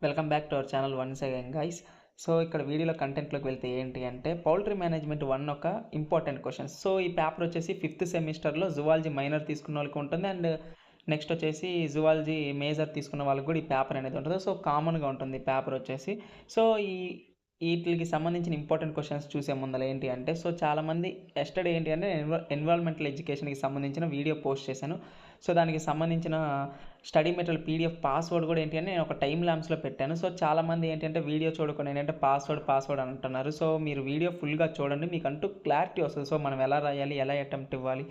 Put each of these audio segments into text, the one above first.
Welcome back to our channel once again guys. So ఇక్కడ వీడియోలో కంటెంట్లోకి వెళ్తే ఏంటి అంటే పౌల్ట్రీ మేనేజ్మెంట్ 1 ఒక ఇంపార్టెంట్ క్వశ్చన్స్. సో ఈ పేపర్ వచ్చేసి 5th సెమిస్టర్లో జువాలజీ మైనర్ తీసుకున్న వాళ్ళకి ఉంటుంది, అండ్ నెక్స్ట్ వచ్చేసి జువాలజీ మేజర్ తీసుకున్న వాళ్ళకి కూడా ఈ పేపర్ అనేది ఉంటుంది. సో కామన్గా ఉంటుంది ఈ పేపర్ వచ్చేసి. సో వీటికి సంబంధించిన ఇంపార్టెంట్ క్వశ్చన్స్ చూసే ముందర ఏంటి అంటే, సో చాలామంది ఎస్టర్డే ఏంటి అంటే ఎన్విరాన్మెంటల్ ఎడ్యుకేషన్కి సంబంధించిన వీడియో పోస్ట్ చేశాను. సో దానికి సంబంధించిన స్టడీ మెటీరియల్ పీడిఎఫ్ పాస్వర్డ్ కూడా ఏంటి అంటే నేను ఒక టైం ల్యాబ్స్లో పెట్టాను. సో చాలామంది ఏంటంటే వీడియో చూడకుండా ఏంటంటే పాస్వర్డ్ అంటున్నారు. సో మీరు వీడియో ఫుల్గా చూడండి, మీకు అంటూ క్లారిటీ వస్తుంది. సో మనం ఎలా రాయాలి, ఎలా అటెంప్ట్ ఇవ్వాలి,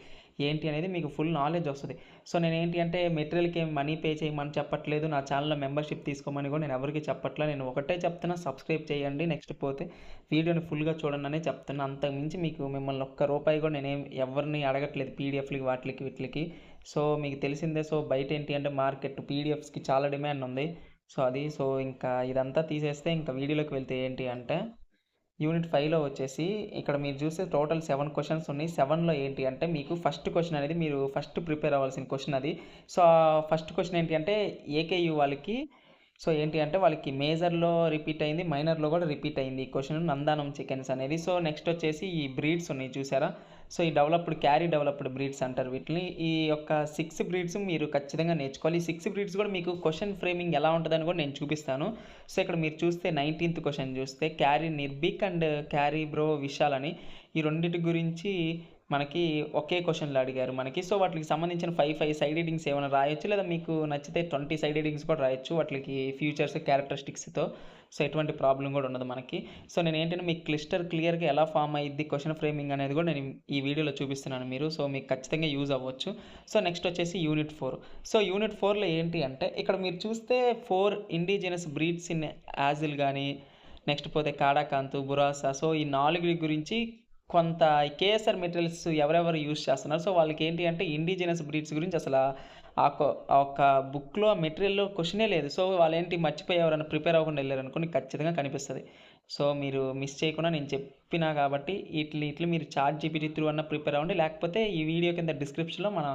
ఏంటి అనేది మీకు ఫుల్ నాలెడ్జ్ వస్తుంది. సో నేను ఏంటి అంటే మెటీరియల్కి ఏం మనీ పే చేయమని చెప్పట్లేదు, నా ఛానల్లో మెంబర్షిప్ తీసుకోమని కూడా నేను ఎవరికి చెప్పట్లేదు. నేను ఒకటే చెప్తున్నా, సబ్స్క్రైబ్ చేయండి, నెక్స్ట్ పోతే వీడియోని ఫుల్గా చూడండి అనే చెప్తున్నా. అంతకుమించి మీకు మిమ్మల్ని ఒక్క రూపాయి కూడా నేనేం ఎవరిని అడగట్లేదు పీడిఎఫ్లకి వీటికి. సో మీకు తెలిసిందే. సో బయట ఏంటి అంటే మార్కెట్ పీడిఎఫ్స్కి చాలా డిమాండ్ ఉంది. సో ఇంకా ఇదంతా తీసేస్తే ఇంకా వీడియోలోకి వెళ్తే ఏంటి అంటే యూనిట్ 5లో వచ్చేసి ఇక్కడ మీరు చూస్తే టోటల్ 7 క్వశ్చన్స్ ఉన్నాయి. 7లో ఏంటి అంటే మీకు ఫస్ట్ క్వశ్చన్ అనేది మీరు ఫస్ట్ ప్రిపేర్ అవ్వాల్సిన క్వశ్చన్ అది. సో ఫస్ట్ క్వశ్చన్ ఏంటి అంటే ఏకేయూ వాళ్ళకి, సో ఏంటి అంటే వాళ్ళకి మేజర్లో రిపీట్ అయింది, మైనర్లో కూడా రిపీట్ అయింది ఈ క్వశ్చన్, నందానం చికెన్స్ అనేది. సో నెక్స్ట్ వచ్చేసి ఈ బ్రీడ్స్ ఉన్నాయి చూసారా. సో ఈ క్యారీ డెవలప్డ్ బ్రీడ్స్ అంటారు వీటిని. ఈ యొక్క 6 బ్రీడ్స్ మీరు ఖచ్చితంగా నేర్చుకోవాలి. ఈ 6 బ్రీడ్స్ కూడా మీకు క్వశ్చన్ ఫ్రేమింగ్ ఎలా ఉంటుందని కూడా నేను చూపిస్తాను. సో ఇక్కడ మీరు చూస్తే 19th క్వశ్చన్ చూస్తే క్యారీ నిర్బిక్ అండ్ క్యారీ బ్రో విశాల్ అని ఈ రెండింటి గురించి మనకి ఒకే క్వశ్చన్లు అడిగారు మనకి. సో వాటికి సంబంధించిన 5 సైడ్ హెడ్డింగ్స్ ఏమైనా రాయొచ్చు, లేదా మీకు నచ్చితే 20 సైడ్ హెడ్డింగ్స్ కూడా రాయొచ్చు వాటికి ఫ్యూచర్స్ క్యారెక్టరిస్టిక్స్తో. సో ఎటువంటి ప్రాబ్లం కూడా ఉండదు మనకి. సో నేను ఏంటంటే మీకు క్లియర్గా ఎలా ఫామ్ అయ్యిద్ది క్వశ్చన్ ఫ్రేమింగ్ అనేది కూడా నేను ఈ వీడియోలో చూపిస్తున్నాను మీరు. సో మీకు ఖచ్చితంగా యూజ్ అవ్వచ్చు. సో నెక్స్ట్ వచ్చేసి యూనిట్ 4. సో యూనిట్ 4లో ఏంటి అంటే ఇక్కడ మీరు చూస్తే 4 ఇండిజినస్ బ్రీడ్స్ ఇన్ యాజిల్ కానీ, నెక్స్ట్ పోతే కాడాకాంతు, బురాసా. సో ఈ 4 గురించి కొంత కేఎస్ఆర్ మెటీరియల్స్ ఎవరెవరు యూజ్ చేస్తున్నారు. సో వాళ్ళకి ఏంటి అంటే ఇండిజినస్ బ్రీడ్స్ గురించి అసలు ఆ ఒక బుక్లో మెటీరియల్లో క్వశ్చనే లేదు. సో వాళ్ళు ఏంటి మర్చిపోయి ఎవరైనా ప్రిపేర్ అవ్వకుండా వెళ్ళారు అనుకోండి, ఖచ్చితంగా కనిపిస్తుంది. సో మీరు మిస్ చేయకుండా నేను చెప్పినా కాబట్టి ఇట్లా మీరు చాట్ జీపీటీ త్రూ అన్న ప్రిపేర్ అవ్వండి, లేకపోతే ఈ వీడియో కింద డిస్క్రిప్షన్లో మన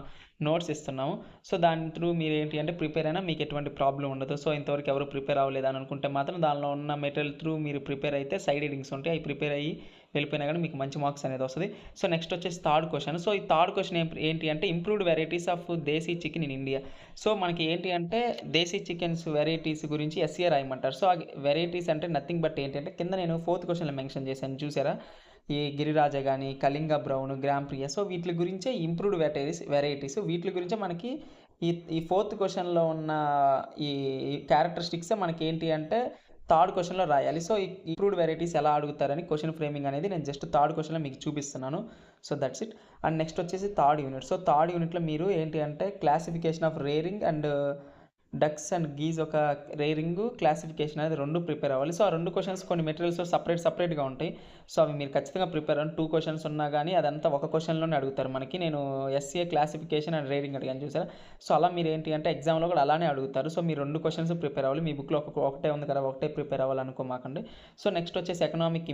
నోట్స్ ఇస్తున్నాము. సో దాని త్రూ మీరు ఏంటి అంటే ప్రిపేర్ అయినా మీకు ఎటువంటి ప్రాబ్లం ఉండదు. సో ఇంతవరకు ఎవరు ప్రిపేర్ అవ్వలేదు అని అనుకుంటే మాత్రం దానిలో ఉన్న మెటీరియల్ త్రూ మీరు ప్రిపేర్ అయితే సైడ్ హెడ్డింగ్స్ ఉంటాయి, అవి ప్రిపేర్ అయ్యి వెళ్ళిపోయినా కానీ మీకు మంచి మార్క్స్ అనేది వస్తుంది. సో నెక్స్ట్ వచ్చేసి థర్డ్ క్వశ్చన్. సో ఈ థర్డ్ క్వశ్చన్ ఏంటి అంటే improved varieties of desi chicken in India. So మనకి ఏంటి అంటే దేశీ చికెన్స్ వెరైటీస్ గురించి ఎస్ఏ రాయమంటారు. సో ఆ వెరైటీస్ అంటే నథింగ్ బట్ ఏంటంటే కింద నేను 4th క్వశ్చన్లో మెన్షన్ చేశాను చూసారా, ఈ గిరిరాజ కానీ, Kalinga brown, gram Priya. So వీటి గురించే ఇంప్రూవ్డ్ వెరైటీస్ వీటి గురించే మనకి ఈ 4th క్వశ్చన్లో ఉన్న ఈ క్యారెక్టరిస్టిక్స్ మనకి ఏంటి అంటే థర్డ్ క్వశ్చన్లో రాయాలి. సో ఇంప్రూవ్డ్ వెరైటీస్ ఎలా అడుగుతారని క్వశ్చన్ ఫ్రేమింగ్ అనేది నేను జస్ట్ థర్డ్ క్వశ్చన్లో మీకు చూపిస్తున్నాను. So that's it. And next వచ్చేసి థర్డ్ యూనిట్. సో థర్డ్ యూనిట్లో మీరు ఏంటి అంటే classification of rearing and ducks and guise ఒక రేరింగ్ క్లాసిఫికేషన్ అనేది 2 ప్రిపేర్ అవ్వాలి. సో ఆ 2 క్వశ్చన్స్ కొన్ని మెటీరియల్స్ సపరేట్గా ఉంటాయి. సో అవి మీరు ఖచ్చితంగా ప్రిపేర్ అవ్వండి. 2 క్వశ్చన్స్ ఉన్నా కానీ అదంతా ఒక క్వశ్చన్లోనే అడుగుతారు మనకి. నేను ఎస్ఏ క్లాసిఫికేషన్ అండ్ రేరింగ్ అడిగాను చూసారా. సో అలా మీరు ఏంటి అంటే ఎగ్జామ్లో కూడా అలానే అడుగుతారు. సో మీరు 2 క్వశ్చన్స్ ప్రిపేర్ అవ్వాలి. మీ బుక్లో ఒకటే ఉంది కదా, ఒకటే ప్రిపేర్ అవ్వాలనుకోమాకండి. సో నెక్స్ట్ వచ్చేసి ఎకనామిక్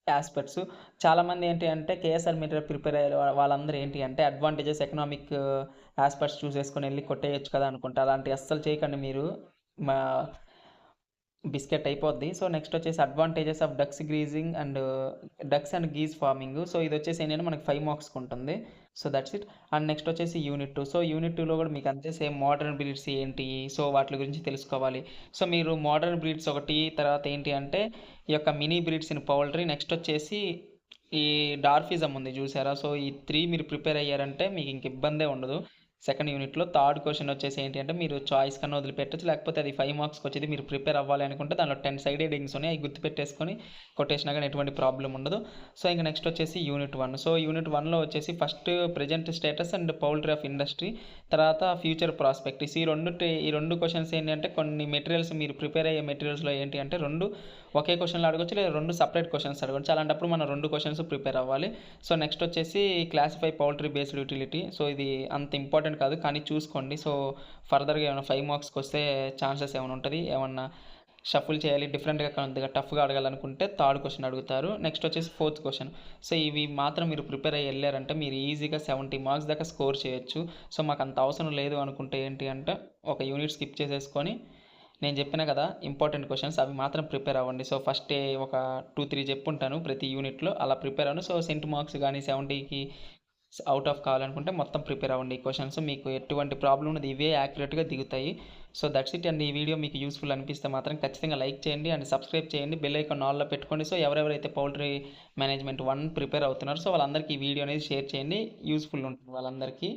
ఆస్పెక్ట్స్. చాలామంది ఏంటి అంటే కేఎస్ఆర్ మెటీరియల్ ప్రిపేర్ అయ్యే వాళ్ళందరూ ఏంటి అంటే అడ్వాంటేజెస్ ఎకనామిక్ ఆస్పెక్ట్స్ చూసేసుకొని వెళ్ళి కొట్టేయచ్చు కదా అనుకుంటారు. అలాంటి అస్సలు చేయకండి మీరు, మా బిస్కెట్ అయిపోద్ది. సో నెక్స్ట్ వచ్చేసి advantages of ducks and guise farming. So ఇది వచ్చేసి ఏంటంటే మనకి 5 మార్క్స్కి ఉంటుంది. So that's it. And next వచ్చేసి యూనిట్ 2. సో యూనిట్ 2లో కూడా మీకు అంతే సేమ్ మోడర్న్ బ్రీడ్స్ ఏంటి, సో వాటి గురించి తెలుసుకోవాలి. సో మీరు మోడర్న్ బ్రీడ్స్ ఒకటి, తర్వాత ఏంటి అంటే ఈ యొక్క mini breeds in poultry, next వచ్చేసి ఈ డార్ఫిజం ఉంది చూసారా. సో ఈ 3 మీరు ప్రిపేర్ అయ్యారంటే మీకు ఇంక ఇబ్బందే ఉండదు సెకండ్ యూనిట్లో. థర్డ్ క్వశ్చన్ వచ్చేసి ఏంటి అంటే మీరు చాయిస్ కన్నా వదిలిపెట్టచ్చు, లేకపోతే అది 5 మార్క్స్కి వచ్చేది. మీరు ప్రిపేర్ అవ్వాలి అనుకుంటే దానిలో 10 సైడ్ హెడ్డింగ్స్ ఉన్నాయి, అవి గుర్తుపెట్టేసుకొని కొట్టేసినా కానీ ఎటువంటి ప్రాబ్లం ఉండదు. సో ఇంకా నెక్స్ట్ వచ్చేసి యూనిట్ 1. సో యూనిట్ 1లో వచ్చేసి first present status and poultry of industry, తర్వాత ఫ్యూచర్ ప్రాస్పెక్టివ్స్. ఈ రెండు క్వశ్చన్స్ ఏంటి అంటే కొన్ని మెటీరియల్స్ మీరు ప్రిపేర్ అయ్యే మెటీరియల్స్లో ఏంటి అంటే 2 ఒకే క్వశ్చన్లో అడగచ్చు, లేదా 2 సపరేట్ క్వశ్చన్స్ అడగచ్చు. అలాంటప్పుడు మనం 2 క్వశ్చన్స్ ప్రిపేర్ అవ్వాలి. సో నెక్స్ట్ వచ్చేసి classify poultry based utility. So ఇది అంత ఇంపార్టెంట్ కాదు కానీ చూసుకోండి. సో ఫర్దర్గా ఏమైనా 5 మార్క్స్కి వస్తే ఛాన్సెస్ ఏమైనా ఉంటుంది, ఏమన్నా షఫుల్ చేయాలి, డిఫరెంట్గా కొద్దిగా టఫ్గా అడగాలనుకుంటే థర్డ్ క్వశ్చన్ అడుగుతారు. నెక్స్ట్ వచ్చేసి 4th క్వశ్చన్. సో ఇవి మాత్రం మీరు ప్రిపేర్ అయ్యి వెళ్ళారంటే మీరు ఈజీగా 70 మార్క్స్ దాకా స్కోర్ చేయొచ్చు. సో మాకు అంత అవసరం లేదు అనుకుంటే ఏంటి అంటే ఒక యూనిట్ స్కిప్ చేసేసుకొని నేను చెప్పిన కదా ఇంపార్టెంట్ క్వశ్చన్స్ అవి మాత్రం ప్రిపేర్ అవ్వండి. సో ఫస్ట్ ఒక 2-3 చెప్పుంటాను ప్రతి యూనిట్లో, అలా ప్రిపేర్ అవ్వండి. సో సెంట్ మార్క్స్ కానీ 70కి అవుట్ ఆఫ్ కావాలనుకుంటే మొత్తం ప్రిపేర్ అవ్వండి. ఈ క్వశ్చన్స్ మీకు ఎటువంటి ప్రాబ్లం ఉన్నది ఇవే యాక్యురేట్గా దిగుతాయి. సో దట్స్ ఇట్ అండ్ ఈ వీడియో మీకు యూస్ఫుల్ అనిపిస్తే మాత్రం ఖచ్చితంగా లైక్ చేయండి అండ్ సబ్స్క్రైబ్ చేయండి, బెల్ ఐకాన్ ఆల్లో పెట్టుకోండి. సో ఎవరెవరైతే పౌల్ట్రీ మేనేజ్మెంట్ 1 ప్రిపేర్ అవుతున్నారో సో వాళ్ళందరికీ ఈ వీడియో అనేది షేర్ చేయండి, యూస్ఫుల్ ఉంటుంది వాళ్ళందరికీ.